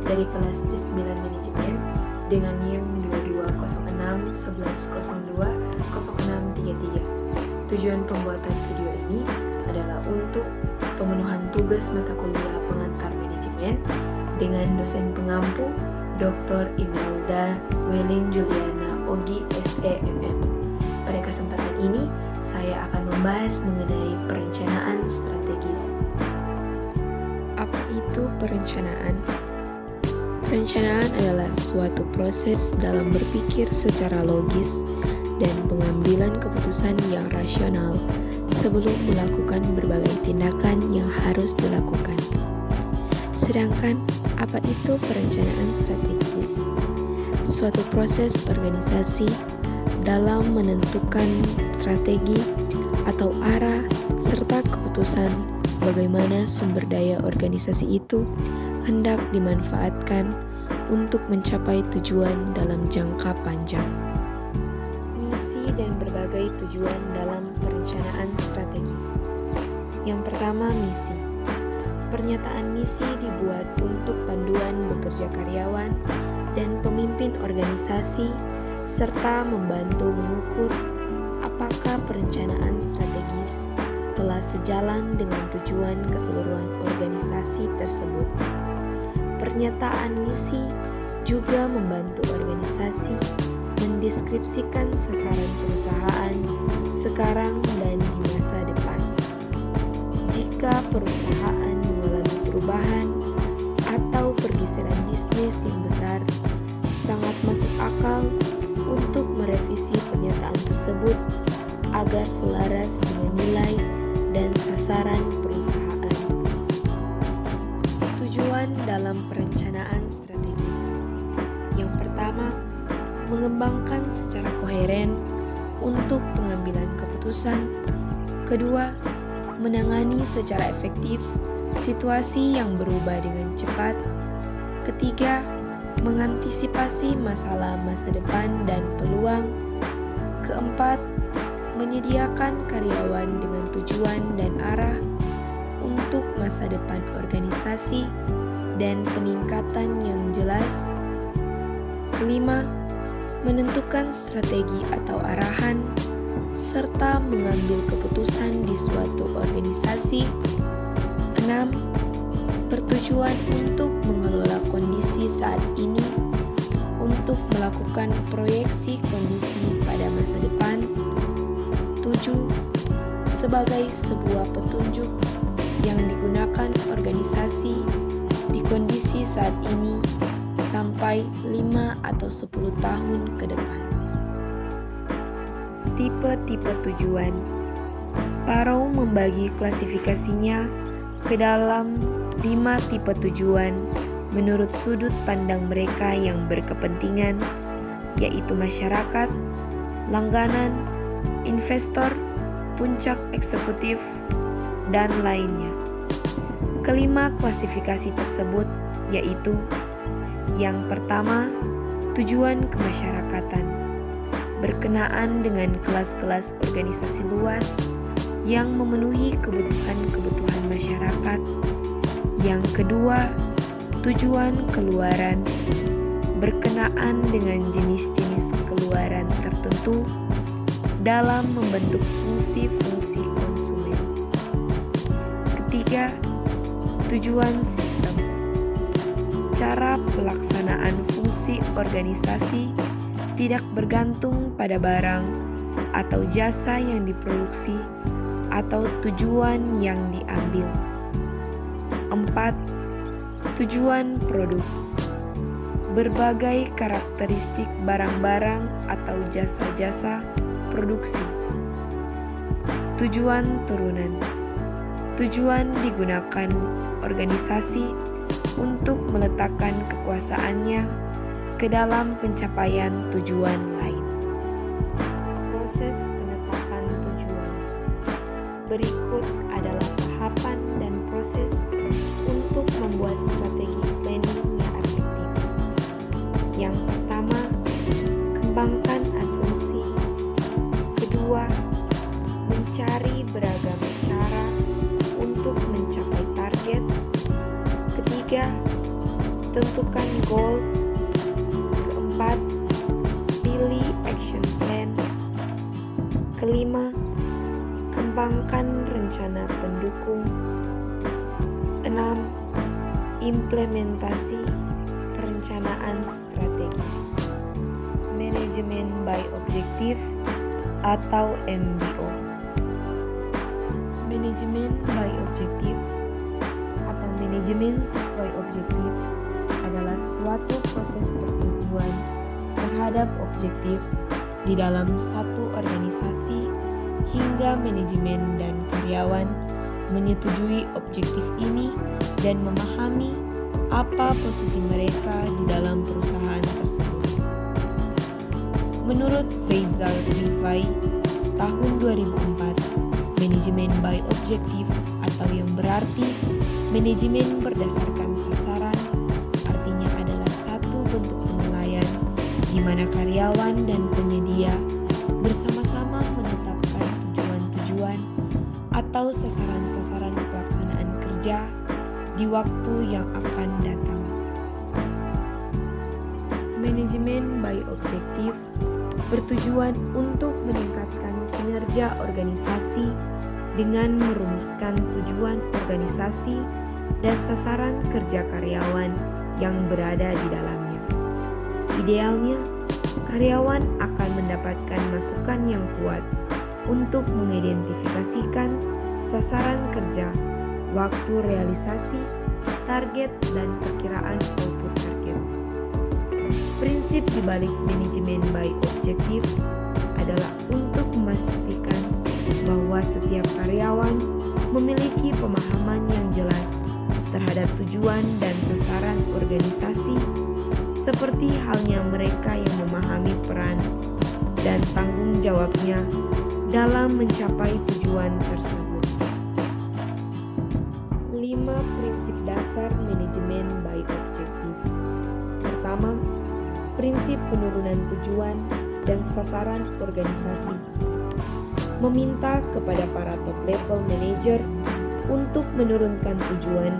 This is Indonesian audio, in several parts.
dari kelas B9 Manajemen dengan NIM 220611020633. Tujuan pembuatan video ini adalah untuk pemenuhan tugas mata kuliah pengantar manajemen dengan dosen pengampu Dr. Imelda Welin Juliana Ogi SEMM. Pada kesempatan ini, saya akan membahas mengenai perencanaan strategis. Apa itu perencanaan? Perencanaan adalah suatu proses dalam berpikir secara logis dan pengambilan keputusan yang rasional sebelum melakukan berbagai tindakan yang harus dilakukan. Sedangkan, apa itu perencanaan strategis? Suatu proses organisasi dalam menentukan strategi atau arah serta keputusan bagaimana sumber daya organisasi itu hendak dimanfaatkan untuk mencapai tujuan dalam jangka panjang. Misi dan berbagai tujuan dalam perencanaan strategis. Yang pertama, misi. Pernyataan misi dibuat untuk panduan bekerja karyawan dan pemimpin organisasi serta membantu mengukur apakah perencanaan strategis telah sejalan dengan tujuan keseluruhan organisasi tersebut. Pernyataan misi juga membantu organisasi mendeskripsikan sasaran perusahaan sekarang dan di masa depan. Jika perusahaan mengalami perubahan atau pergeseran bisnis yang besar, sangat masuk akal untuk merevisi pernyataan tersebut agar selaras dengan nilai dan sasaran perusahaan. Tujuan dalam perencanaan strategis. Yang pertama, mengembangkan secara koheren untuk pengambilan keputusan. Kedua, menangani secara efektif situasi yang berubah dengan cepat. Ketiga, mengantisipasi masalah masa depan dan peluang. Keempat, menyediakan karyawan dengan tujuan dan arah untuk masa depan organisasi dan peningkatan yang jelas. Kelima, menentukan strategi atau arahan serta mengambil keputusan di suatu organisasi. Enam, bertujuan untuk mengelola kondisi saat ini untuk melakukan proyeksi kondisi pada masa depan. 7. Sebagai sebuah petunjuk yang digunakan organisasi di kondisi saat ini sampai 5 atau 10 tahun ke depan. Tipe-tipe tujuan. Parrow membagi klasifikasinya ke dalam 5 tipe tujuan menurut sudut pandang mereka yang berkepentingan, yaitu masyarakat, langganan, investor, puncak eksekutif, dan lainnya. Kelima klasifikasi tersebut yaitu: yang pertama, tujuan kemasyarakatan, berkenaan dengan kelas-kelas organisasi luas yang memenuhi kebutuhan-kebutuhan masyarakat. Yang kedua, tujuan keluaran, berkenaan dengan jenis-jenis keluaran tertentu dalam membentuk fungsi-fungsi konsumen. Ketiga, tujuan sistem, cara pelaksanaan fungsi organisasi tidak bergantung pada barang atau jasa yang diproduksi atau tujuan yang diambil. 4. Tujuan produk, berbagai karakteristik barang-barang atau jasa-jasa produksi. Tujuan turunan, tujuan digunakan organisasi untuk meletakkan kekuasaannya ke dalam pencapaian tujuan lain. Proses penetapan tujuan. Berikut adalah tahapan dan proses untuk membuat strategi planning yang efektif. Yang pertama, kembangkan asumsi. Kedua, mencari beragam cara untuk mencapai target. Ketiga, tentukan goals. Keempat, pilih action plan. Kelima, kembangkan rencana pendukung. 6. Implementasi perencanaan strategis. Manajemen by Objective atau MBO. Manajemen by Objective atau manajemen sesuai objektif adalah suatu proses persetujuan terhadap objektif di dalam satu organisasi hingga manajemen dan karyawan menyetujui objektif ini dan memahami apa posisi mereka di dalam perusahaan tersebut. Menurut Faisal Rifai, tahun 2004, manajemen by objektif atau yang berarti manajemen berdasarkan sasaran artinya adalah satu bentuk penilaian di mana karyawan dan penyedia bersama-sama menetapkan tujuan-tujuan atau sasaran-sasaran pelaksanaan kerja di waktu yang akan datang. Manajemen by objektif bertujuan untuk meningkatkan kinerja organisasi dengan merumuskan tujuan organisasi dan sasaran kerja karyawan yang berada di dalamnya. Idealnya, karyawan akan mendapatkan masukan yang kuat untuk mengidentifikasikan sasaran kerja, waktu realisasi, target, dan perkiraan output target. Prinsip di balik manajemen by objektif adalah untuk memastikan bahwa setiap karyawan memiliki pemahaman yang jelas terhadap tujuan dan sasaran organisasi, seperti halnya mereka yang memahami peran dan tanggung jawabnya dalam mencapai tujuan tersebut. 5 prinsip dasar manajemen by objektif. Pertama, prinsip penurunan tujuan dan sasaran organisasi. Meminta kepada para top level manager untuk menurunkan tujuan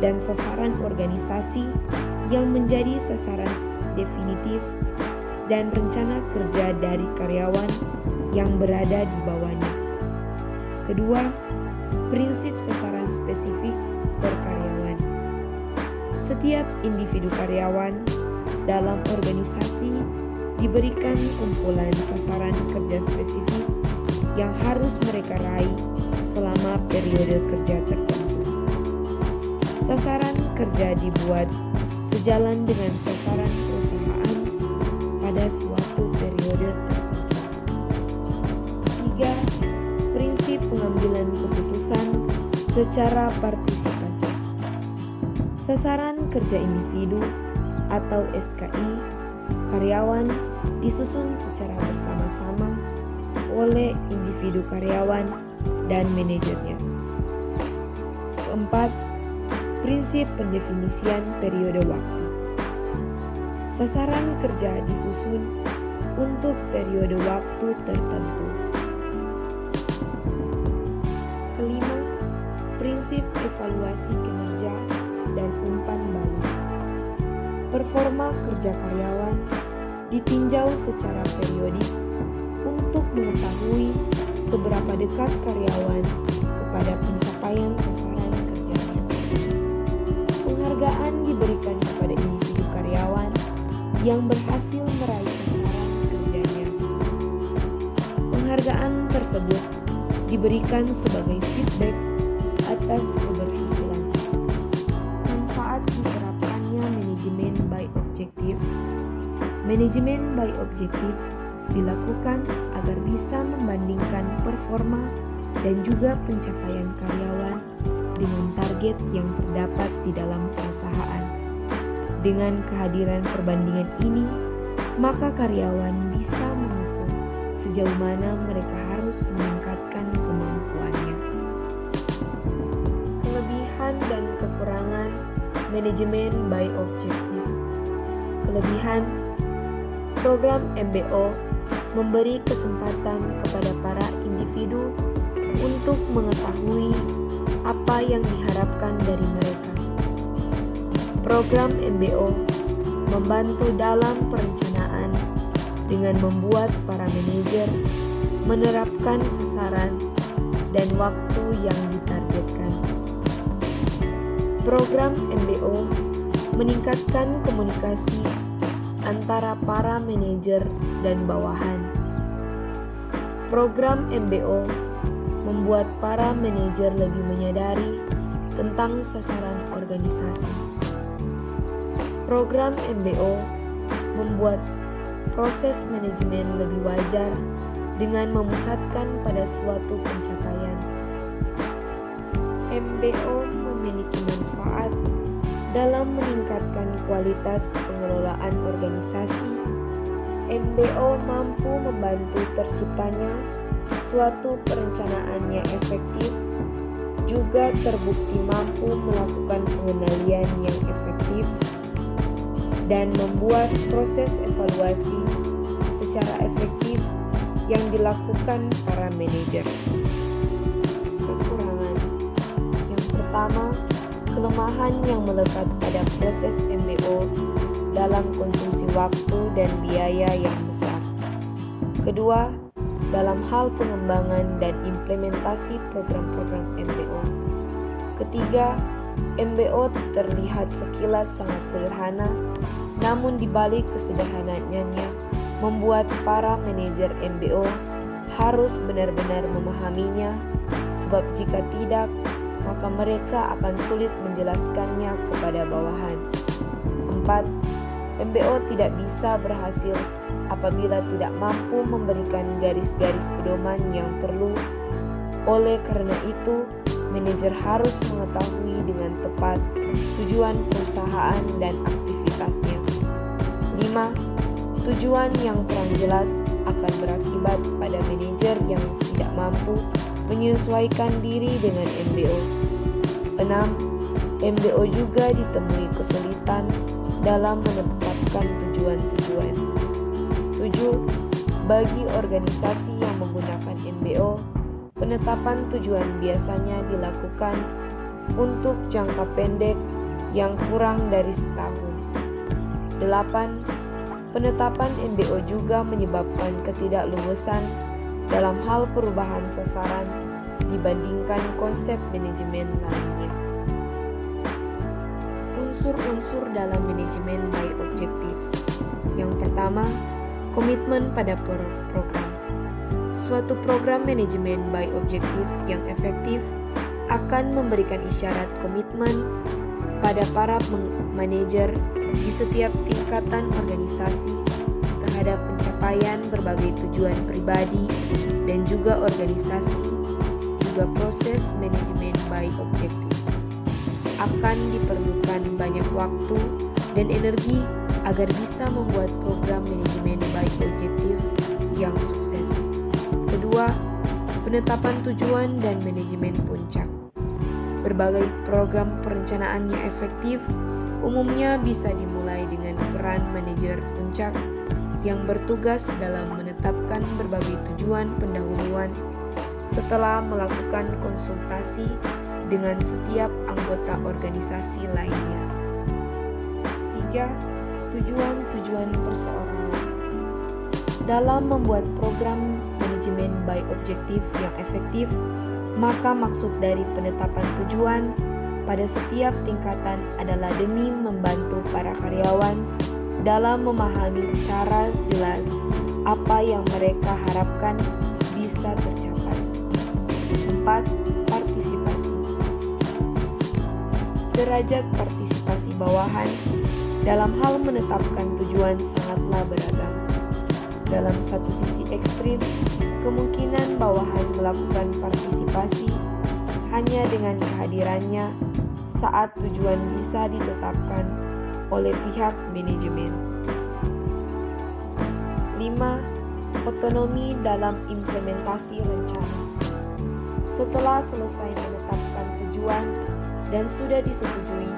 dan sasaran organisasi yang menjadi sasaran definitif dan rencana kerja dari karyawan yang berada di bawahnya. Kedua, prinsip sasaran spesifik per karyawan. Setiap individu karyawan dalam organisasi diberikan kumpulan sasaran kerja spesifik yang harus mereka raih selama periode kerja tertentu. Sasaran kerja dibuat sejalan dengan sasaran perusahaan pada suatu periode tertentu. Ketiga, prinsip pengambilan keputusan secara partisipasif. Sasaran kerja individu atau SKI karyawan disusun secara bersama-sama oleh individu karyawan dan manajernya. Keempat, prinsip pendefinisian periode waktu. Sasaran kerja disusun untuk periode waktu tertentu. Kelima, prinsip evaluasi kinerja dan umpan balik. Performa kerja karyawan ditinjau secara periodik untuk mengetahui seberapa dekat karyawan kepada pencapaian sasaran kerjanya. Penghargaan diberikan kepada individu karyawan yang berhasil meraih sasaran kerjanya. Penghargaan tersebut diberikan sebagai feedback atas keberhasilan. Manfaat diterapkannya manajemen by objektif. Manajemen by objektif dilakukan agar bisa membandingkan performa dan juga pencapaian karyawan dengan target yang terdapat di dalam perusahaan. Dengan kehadiran perbandingan ini, maka karyawan bisa mengukur sejauh mana mereka harus meningkatkan kemampuannya. Kelebihan dan kekurangan manajemen by objektif. Kelebihan, program MBO memberi kesempatan kepada para individu untuk mengetahui apa yang diharapkan dari mereka. Program MBO membantu dalam perencanaan dengan membuat para manajer menerapkan sasaran dan waktu yang ditargetkan. Program MBO meningkatkan komunikasi antara para manajer dan bawahan. Program MBO membuat para manajer lebih menyadari tentang sasaran organisasi. Program MBO membuat proses manajemen lebih wajar dengan memusatkan pada suatu pencapaian. MBO memiliki manfaat dalam meningkatkan kualitas pengelolaan organisasi. MBO mampu membantu terciptanya suatu perencanaan yang efektif, juga terbukti mampu melakukan pengendalian yang efektif, dan membuat proses evaluasi secara efektif yang dilakukan para manajer. Kekurangan yang pertama, kelemahan yang melekat pada proses MBO dalam konsumsi waktu dan biaya yang besar. Kedua, dalam hal pengembangan dan implementasi program-program MBO. Ketiga, MBO terlihat sekilas sangat sederhana, namun di balik kesederhanaannya membuat para manajer MBO harus benar-benar memahaminya, sebab jika tidak, maka mereka akan sulit menjelaskannya kepada bawahan. 4. MBO tidak bisa berhasil apabila tidak mampu memberikan garis-garis pedoman yang perlu. Oleh karena itu, manajer harus mengetahui dengan tepat tujuan perusahaan dan aktivitasnya. 5. Tujuan yang kurang jelas akan berakibat pada manajer yang tidak mampu menyesuaikan diri dengan MBO. 6. MBO juga ditemui kesulitan dalam menetapkan tujuan-tujuan. 7. Bagi organisasi yang menggunakan MBO, penetapan tujuan biasanya dilakukan untuk jangka pendek yang kurang dari setahun. 8. Penetapan MBO juga menyebabkan ketidakluasan dalam hal perubahan sasaran dibandingkan konsep manajemen lainnya. Unsur-unsur dalam manajemen by objektif. Yang pertama, komitmen pada program. Suatu program manajemen by objektif yang efektif akan memberikan isyarat komitmen pada para manajer di setiap tingkatan organisasi terhadap pencapaian berbagai tujuan pribadi dan juga organisasi, juga proses manajemen by objektif. Akan diperlukan banyak waktu dan energi agar bisa membuat program manajemen by objektif yang sukses. Kedua, penetapan tujuan dan manajemen puncak. Berbagai program perencanaan yang efektif umumnya bisa dimulai dengan peran manajer puncak yang bertugas dalam menetapkan berbagai tujuan pendahuluan setelah melakukan konsultasi dengan setiap anggota organisasi lainnya. 3. Tujuan-tujuan perseorangan. Dalam membuat program manajemen by objektif yang efektif, maka maksud dari penetapan tujuan pada setiap tingkatan adalah demi membantu para karyawan dalam memahami cara jelas apa yang mereka harapkan bisa tercapai. 4. Partisipasi. Derajat partisipasi bawahan dalam hal menetapkan tujuan sangatlah beragam. Dalam satu sisi ekstrim, kemungkinan bawahan melakukan partisipasi hanya dengan kehadirannya saat tujuan bisa ditetapkan oleh pihak manajemen. 5. Otonomi dalam implementasi rencana. Setelah selesai menetapkan tujuan dan sudah disetujui,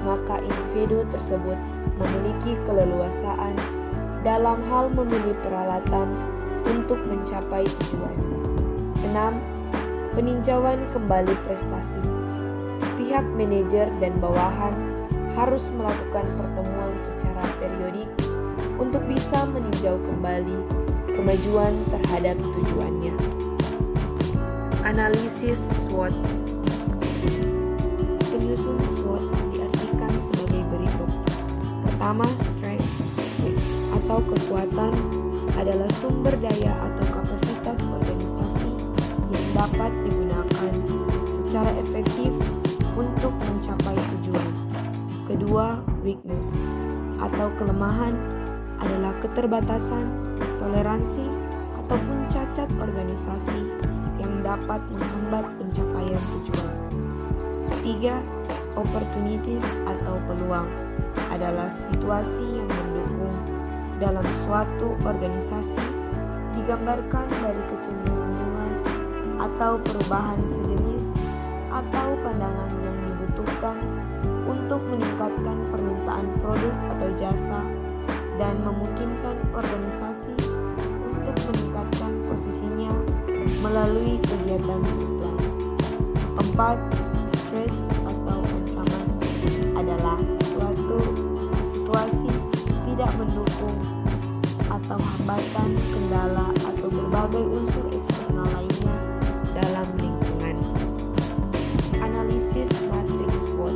maka individu tersebut memiliki keleluasaan dalam hal memilih peralatan untuk mencapai tujuan. 6. Peninjauan kembali prestasi. Pihak manajer dan bawahan harus melakukan pertemuan secara periodik untuk bisa meninjau kembali kemajuan terhadap tujuannya. Analisis SWOT. Penyusun SWOT diartikan sebagai berikut. Pertama, strength atau kekuatan adalah sumber daya atau kapasitas organisasi yang dapat digunakan secara efektif untuk mencapai tujuan. Kedua, weakness atau kelemahan adalah keterbatasan, toleransi, ataupun cacat organisasi yang dapat menghambat pencapaian tujuan. Tiga, opportunities atau peluang adalah situasi yang mendukung dalam suatu organisasi, digambarkan dari kecenderungan atau perubahan sejenis atau pandangan yang dibutuhkan untuk meningkatkan permintaan produk atau jasa dan memungkinkan organisasi untuk meningkatkan posisinya melalui kegiatan supply. 4. Stress atau ancaman adalah suatu situasi tidak mendukung atau hambatan, kendala, atau berbagai unsur eksternal lainnya dalam lingkungan. Analisis matriks SWOT.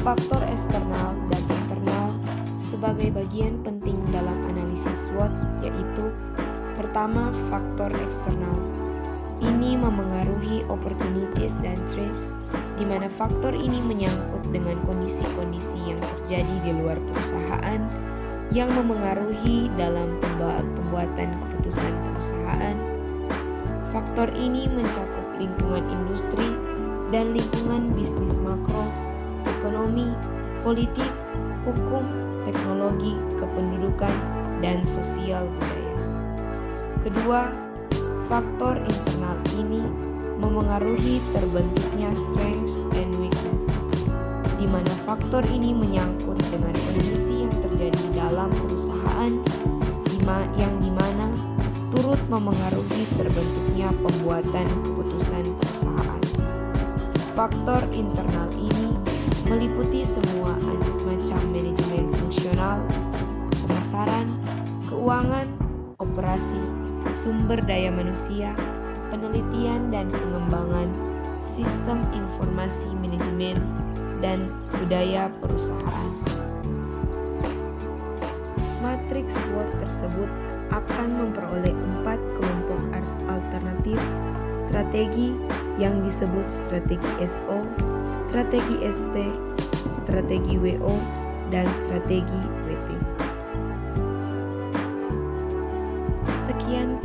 Faktor eksternal dan internal sebagai bagian penting dalam analisis SWOT yaitu: pertama, faktor eksternal. Ini memengaruhi opportunities dan threats, di mana faktor ini menyangkut dengan kondisi-kondisi yang terjadi di luar perusahaan yang memengaruhi dalam pembuatan keputusan perusahaan. Faktor ini mencakup lingkungan industri dan lingkungan bisnis makro, ekonomi, politik, hukum, teknologi, kependudukan, dan sosial budaya. Kedua, faktor internal ini memengaruhi terbentuknya strengths and weakness, di mana faktor ini menyangkut dengan kondisi yang terjadi dalam perusahaan yang dimana turut memengaruhi terbentuknya pembuatan keputusan perusahaan. Faktor internal ini meliputi semua macam manajemen fungsional, pemasaran, keuangan, operasi, sumber daya manusia, penelitian dan pengembangan, sistem informasi manajemen, dan budaya perusahaan. Matriks SWOT tersebut akan memperoleh 4 kelompok alternatif strategi yang disebut strategi SO, strategi ST, strategi WO, dan strategi WT. Sekian